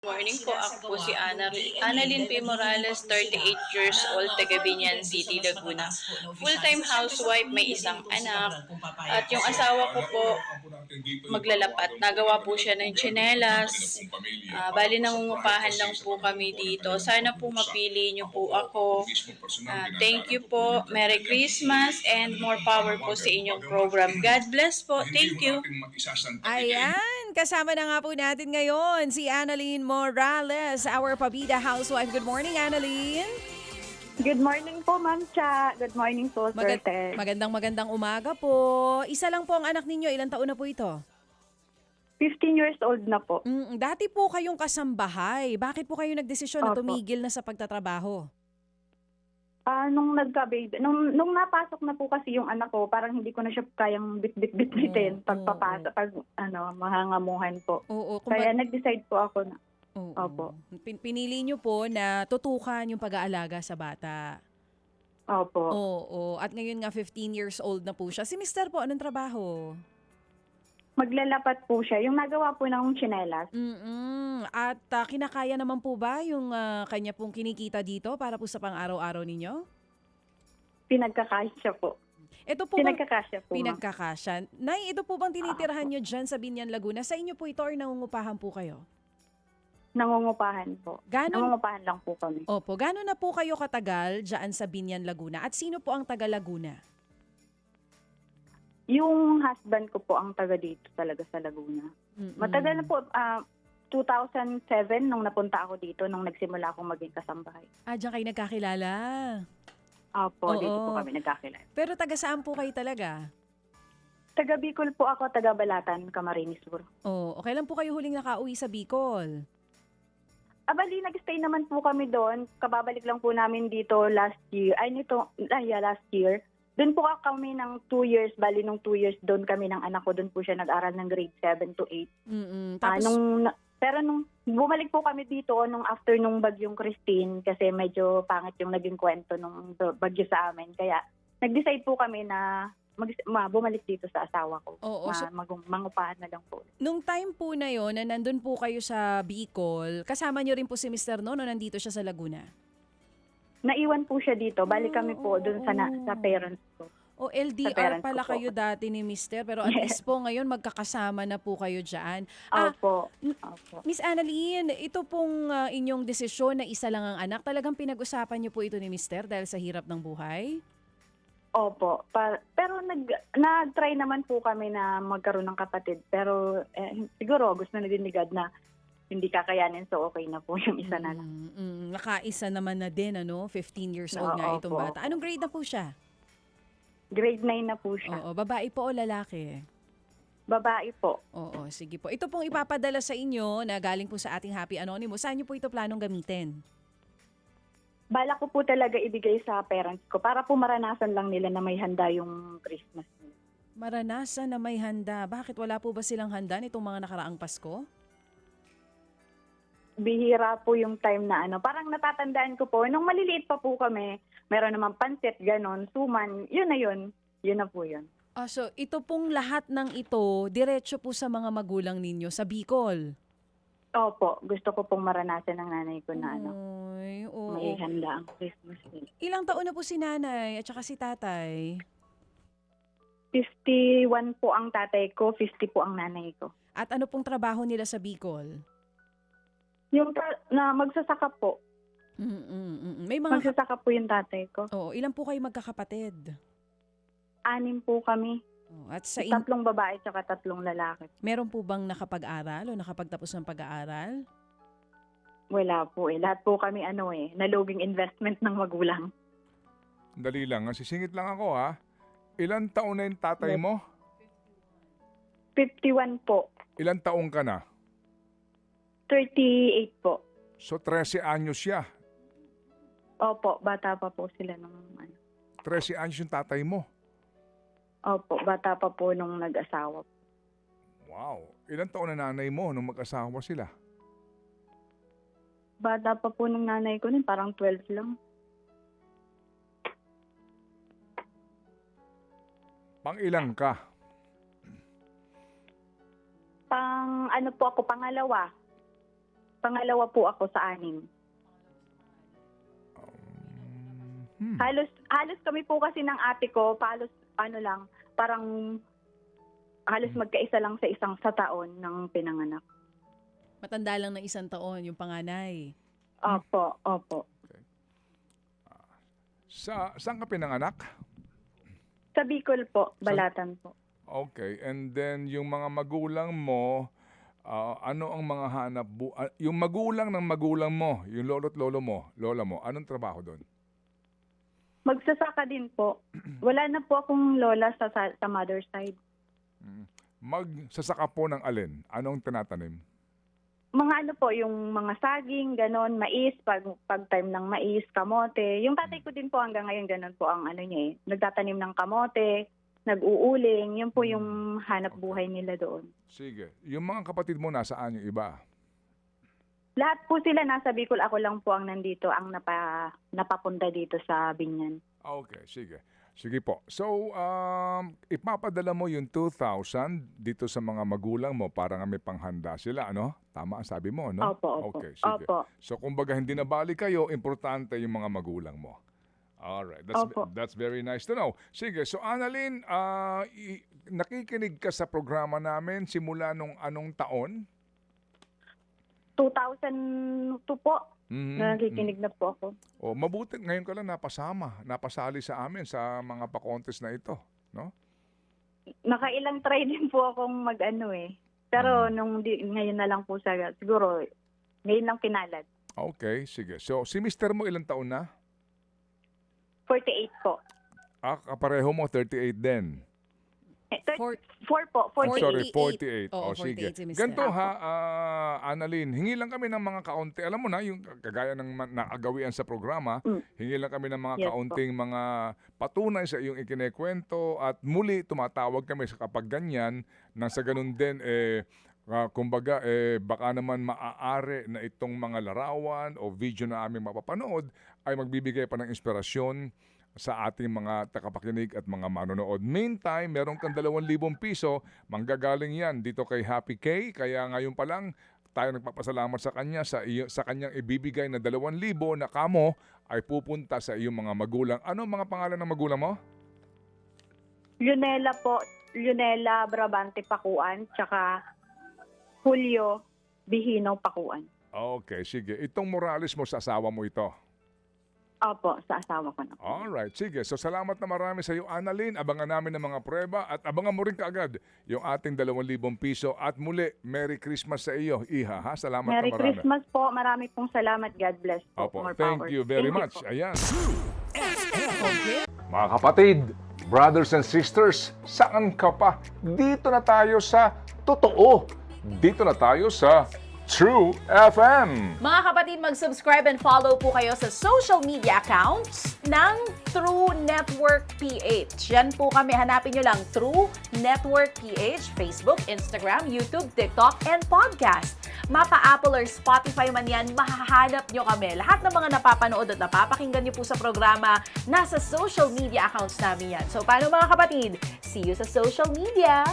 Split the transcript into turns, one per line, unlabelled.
Morning po, ako po si Annalyn P. Morales, 38 years old, taga Binyan City, Laguna. Full-time housewife, may isang anak. At yung asawa ko po, maglalapat. Nagawa po siya ng tsinelas. Bali nangungupahan lang po kami dito. Sana po mapili niyo po ako. Thank you po. Merry Christmas and more power po sa inyong program. God bless po. Thank you.
Ayan, kasama na nga po natin ngayon si Annalyn Morales, our Pabida housewife. Good morning, Annalyn.
Good morning po, Ma'am Cha. Good morning po, Sir Ted.
Magandang umaga po. Isa lang po ang anak ninyo. Ilang taon na po ito?
15 years old na po.
Dati po kayong kasambahay. Bakit po kayo nagdesisyon na
Opo.
tumigil na sa pagtatrabaho?
Nung nagka-baby, nung napasok na po kasi yung anak ko, parang hindi ko na siya kayang bit-bit-bit-bitin pagpapasok, pag mahangamuhan po.
Oo,
Kaya nag-decide po ako na,
Oo.
Opo.
Pinili nyo po na tutukan yung pag-aalaga sa bata.
opo.
Oo. At ngayon nga 15 years old na po siya. Si Mister po, anong trabaho?
Maglalapat po siya. Yung nagawa po ng tsinelas,
At kinakaya naman po ba yung kanya pong kinikita dito para po sa pang-araw-araw ninyo?
pinagkakasya po.
Ito po bang
Pinagkakasya po, Ma'am.
pinagkakasya? Nay, ito po bang tinitirahan nyo dyan sa Binyan, Laguna? Sa inyo po ito or nangungupahan po kayo?
Nangungupahan po.
Ganon?
Nangungupahan lang po kami.
Opo, gano'n na po kayo katagal dyan sa Binyan, Laguna? At sino po ang taga Laguna?
Yung husband ko po ang taga dito talaga sa Laguna. Matagal na po, 2007 nung napunta ako dito, nung nagsimula akong maging kasambahay.
Dyan kayo nagkakilala.
Opo,
Oo.
dito po kami nagkakilala.
Pero taga saan po kayo talaga?
Taga Bicol po ako, taga Balatan, Camarines Sur.
Kailan po kayo huling nakauwi sa Bicol?
Bali, nag-stay naman po kami doon. Kababalik lang po namin dito last year. Last year. Doon po kami ng 2 years. Bali, nung 2 years doon kami ng anak ko. Doon po siya nag-aral ng grade 7 to 8.
Tapos,
Pero nung bumalik po kami dito, nung after nung bagyong Christine, kasi medyo pangit yung naging kwento nung bagyo sa amin. Kaya nag-decide po kami na bumalik dito sa asawa ko.
Oo,
Mangupahan na lang po.
nung time po na yon na nandun po kayo sa Bicol, kasama nyo rin po si Mr. No nandito siya sa Laguna?
Naiwan po siya dito. Balik kami po doon sa parents ko.
O
Sa
LDR
parents
pala
ko po.
kayo dati ni Mr. Pero at least po ngayon magkakasama na po kayo dyan.
Opo.
Miss Annalyn, ito pong inyong desisyon na isa lang ang anak, talagang pinag-usapan niyo po ito ni Mr. dahil sa hirap ng buhay?
Opo. Pero nag-try naman po kami na magkaroon ng kapatid. Pero siguro gusto na din ni God na hindi kakayanin, so okay na po yung isa na lang.
Nakaisa naman na din, 15 years old
Oo,
nga itong
opo.
bata. Anong grade na po siya?
Grade 9 na po siya.
Oo, babae po o lalaki?
Babae po.
Oo, sige po. Ito pong ipapadala sa inyo na galing po sa ating Happy Anonymous. Saan niyo po ito planong gamitin?
Bala ko po talaga ibigay sa parents ko para po maranasan lang nila na may handa yung Christmas.
Maranasan na may handa. Bakit wala po ba silang handa nitong mga nakaraang Pasko?
Bihira po yung time na parang natatandaan ko po, nung maliliit pa po kami, meron naman pancit, ganon, suman, yun na yun. Yun na po yun.
So ito pong lahat ng ito, diretso po sa mga magulang ninyo sa Bicol?
Opo, gusto ko pong maranasan ng nanay ko na
Ay, oo.
may handa ang Christmas Day.
Ilang taon na po si nanay at saka si tatay?
51 po ang tatay ko, 50 po ang nanay ko.
At ano pong trabaho nila sa Bicol?
Yung na magsasaka po.
May mga...
Magsasaka po yung tatay ko.
Oo, ilan po kayo magkakapatid?
6 po kami.
At sa
3 babae at 3 lalaki.
meron po bang nakapag-aral o nakapagtapos ng pag-aaral?
Wala po eh. Lahat po kami naluging investment ng magulang.
Dali lang, sisingit lang ako ha. Ilan taon na yung tatay mo?
51 po.
Ilan taong ka na?
38 po.
So 13 anyos siya.
Opo, bata pa po sila nung
13 anyos yung tatay mo.
Opo, bata pa po nung nag-asawa.
Wow. Ilan taon na nanay mo nung mag-asawa sila?
Bata pa po nung nanay ko nun, parang 12 lang.
Pang-ilang ka?
Po ako, pangalawa. Pangalawa po ako sa 6. Halos kami po kasi ng ate ko, parang halos magkaisa lang sa taon ng pinanganak.
Matanda lang ng 1 taon yung panganay.
Opo.
Saan ka pinanganak?
Sa Bicol po, Balatan po.
Okay, and then yung mga magulang mo, ano ang mga yung magulang ng magulang mo, yung lolo't lola mo, anong trabaho doon?
Magsasaka din po. Wala na po akong lola sa mother side.
Magsasaka po ng alin? Anong tinatanim?
Mga ano po, yung mga saging, ganon, mais, pag time ng mais, kamote. Yung tatay ko din po hanggang ngayon, ganon po ang ano niya eh. Nagtatanim ng kamote, nag-uuling, yun po yung hanap buhay nila doon.
Sige. Yung mga kapatid mo, nasaan yung iba?
Lahat po sila nasa Bicol, ako lang po ang nandito, ang napapunta dito sa Binyan.
Okay, sige. Sige po. So, ipapadala mo yung 2,000 dito sa mga magulang mo para nga may panghanda sila, ano? Tama ang sabi mo, no?
Opo.
Okay, sige.
Opo.
So, kumbaga hindi na bali kayo, importante yung mga magulang mo. Alright, that's very nice to know. Sige, so Annalyn, nakikinig ka sa programa namin simula nung anong taon?
2002 po. Nakikinig na po ako.
O, mabuti ngayon ka lang napasali sa amin sa mga pa-contest na ito, no?
Nakailang try din po akong mag-ano eh. Pero ngayon na lang po siguro, ngayon lang pinalad.
Okay, sige. So, si Mr. mo ilang taon na?
48 po.
Kapareho mo, 38 din.
4 po, 48.
Sorry, 48.
Oo,
Sige.
48 si Mr.
Ganito ha, Annalyn, hingi lang kami ng mga kaunti. Alam mo na, yung kagaya ng naagawian sa programa, hingi lang kami ng mga kaunting mga patunay sa iyong ikinekwento at muli tumatawag kami sa kapag ganyan nang sa ganun din, kumbaga, baka naman maaari na itong mga larawan o video na aming mapapanood ay magbibigay pa ng inspirasyon sa ating mga takapakinig at mga manonood. Meantime, meron kang 2,000 piso, manggagaling yan dito kay Happy K. Kaya ngayon pa lang, tayo nagpapasalamat sa kanya sa kanyang ibibigay na 2,000 na kamo ay pupunta sa iyong mga magulang. Ano mga pangalan ng magulang mo?
Lunella po, Lunella Brabante Pakuan, tsaka Julio Bihino Pakuan.
Okay, sige. Itong Morales mo, sa asawa mo ito?
Opo, sa asawa ko na.
Alright, sige. So salamat na marami sa iyo, Annalyn. Abangan namin ng mga prueba at abangan mo rin kaagad yung ating 2,000 piso. At muli, Merry Christmas sa iyo, Iha. Ha? Salamat
Merry
na marami.
Christmas po. Marami pong salamat. God bless po.
Opo,
More
thank
power.
you very
Thank
much.
po.
Ayan.
Okay.
Mga kapatid, brothers and sisters, saan ka pa? Dito na tayo sa totoo. Dito na tayo sa True FM.
Mga kapatid, mag-subscribe and follow po kayo sa social media accounts ng True Network PH. Yan po kami. Hanapin nyo lang True Network PH, Facebook, Instagram, YouTube, TikTok, and podcast. Mapa Apple or Spotify man yan, mahahanap nyo kami. Lahat ng mga napapanood at napapakinggan nyo po sa programa, nasa social media accounts namin yan. So, paano mga kapatid? See you sa social media!